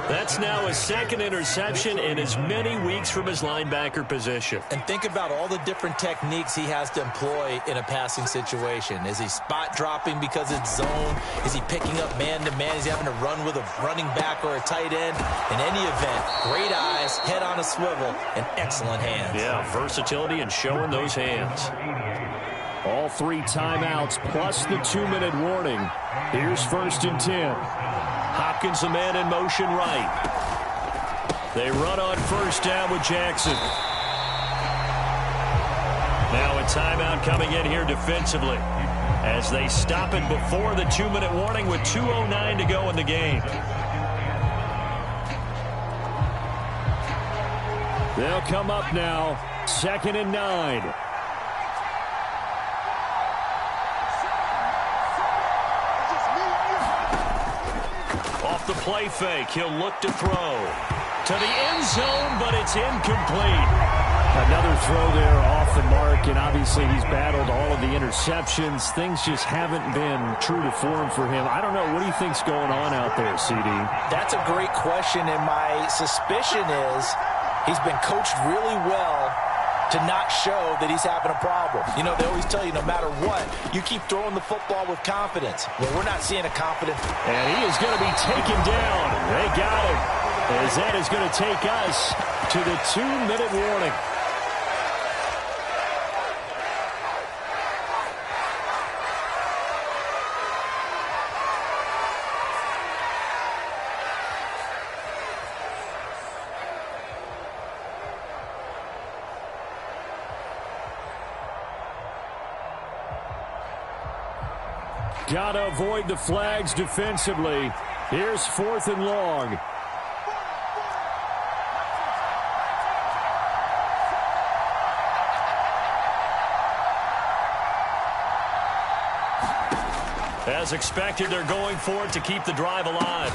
That's now his 2nd interception in as many weeks from his linebacker position. And think about all the different techniques he has to employ in a passing situation. Is he spot dropping because it's zone? Is he picking up man-to-man? Is he having to run with a running back or a tight end? In any event, great eyes, head on a swivel, and excellent hands. Yeah, versatility and showing those hands. All 3 timeouts plus the 2-minute warning. Here's 1st and 10. Hopkins, the man in motion right. They run on 1st down with Jackson. Now a timeout coming in here defensively as they stop it before the 2-minute warning with 2:09 to go in the game. They'll come up now. 2nd and 9. The play fake. He'll look to throw to the end zone, but it's incomplete. Another throw there off the mark, and obviously he's battled all of the interceptions. Things just haven't been true to form for him. I don't know. What do you think's going on out there, CD? That's a great question, and my suspicion is he's been coached really well to not show that he's having a problem. You know, they always tell you no matter what, you keep throwing the football with confidence. Well, we're not seeing a confident. And he is going to be taken down. They got him. As that is going to take us to the 2-minute warning. Got to avoid the flags defensively. Here's 4th and long. As expected, they're going for it to keep the drive alive.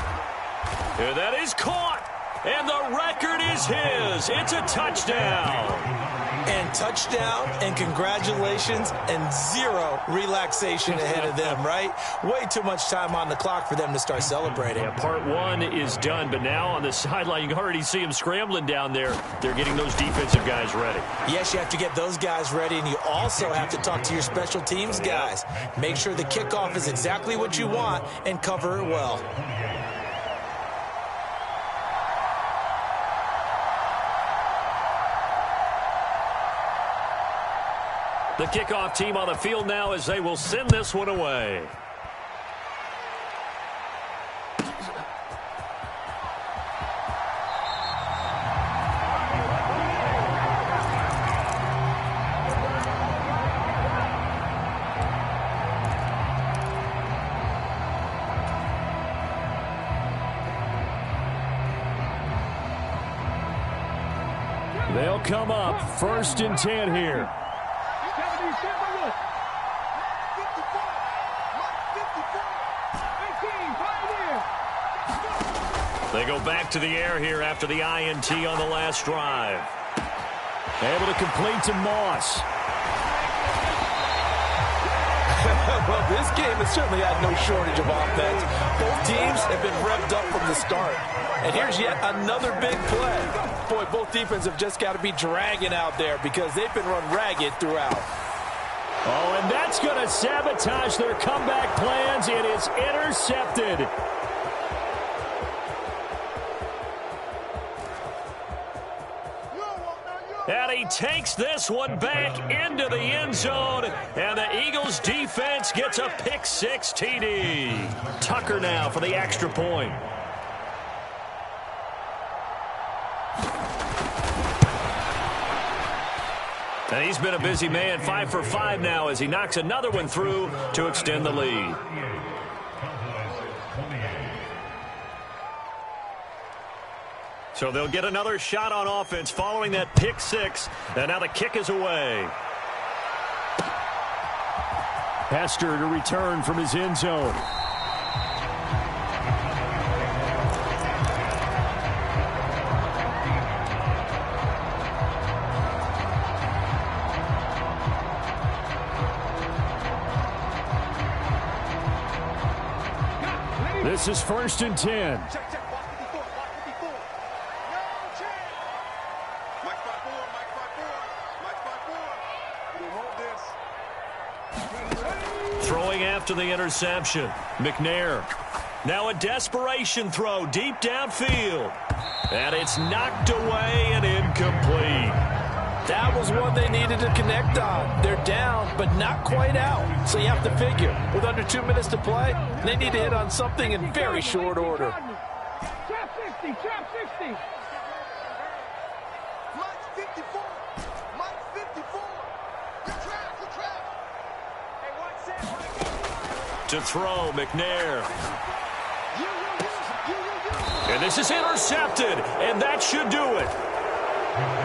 And that is caught. And the record is his. It's a touchdown. And touchdown, and congratulations, and 0 relaxation ahead of them, right? Way too much time on the clock for them to start celebrating. Yeah, part 1 is done, but now on the sideline, you can already see them scrambling down there. They're getting those defensive guys ready. Yes, you have to get those guys ready, and you also have to talk to your special teams guys. Make sure the kickoff is exactly what you want and cover it well. The kickoff team on the field now as they will send this one away. They'll come up 1st and 10 here. They go back to the air here after the INT on the last drive. Able to complete to Moss. Well, this game has certainly had no shortage of offense. Both teams have been revved up from the start. And here's yet another big play. Boy, both defenses have just got to be dragging out there because they've been run ragged throughout. Oh, and that's going to sabotage their comeback plans. It is intercepted. And he takes this one back into the end zone. And the Eagles defense gets a pick-6 TD. Tucker now for the extra point. And he's been a busy man, 5 for 5 now as he knocks another one through to extend the lead. So they'll get another shot on offense following that pick-6. And now the kick is away. Hester to return from his end zone. This is 1st and 10. Check, check. Block 54. Block 54. No chance. Mike 5-4. Mike 5-4. Mike 5-4. We hold this. Throwing after the interception. McNair. Now a desperation throw deep downfield. And it's knocked away and incomplete. That was one they needed to connect on. They're down, but not quite out. So you have to figure, with under 2 minutes to play, they need to hit on something in very short order. Trap 60. Trap 60. Mike 54. Mike 54. Good trap. Good trap. Hey, watch that. To throw, McNair. And this is intercepted, and that should do it.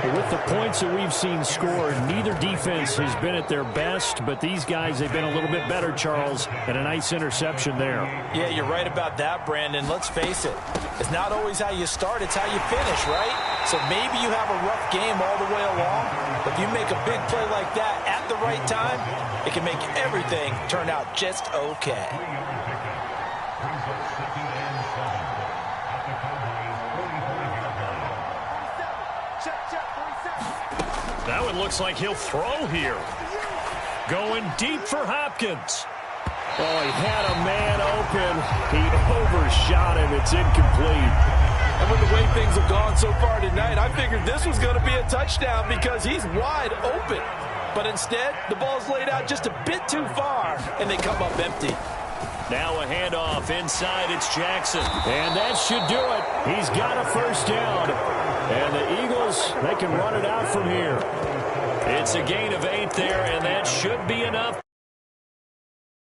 With the points that we've seen scored, neither defense has been at their best, but these guys, they've been a little bit better, Charles, and a nice interception there. Yeah, you're right about that, Brandon. Let's face it. It's not always how you start, it's how you finish, right? So maybe you have a rough game all the way along, but if you make a big play like that at the right time, it can make everything turn out just okay. That one looks like he'll throw here. Going deep for Hopkins. Oh, he had a man open. He overshot him. It's incomplete. And with the way things have gone so far tonight, I figured this was going to be a touchdown because he's wide open. But instead, the ball's laid out just a bit too far, and they come up empty. Now a handoff inside. It's Jackson. And that should do it. He's got a first down. And the Eagles, they can run it out from here. It's a gain of 8 there, and that should be enough.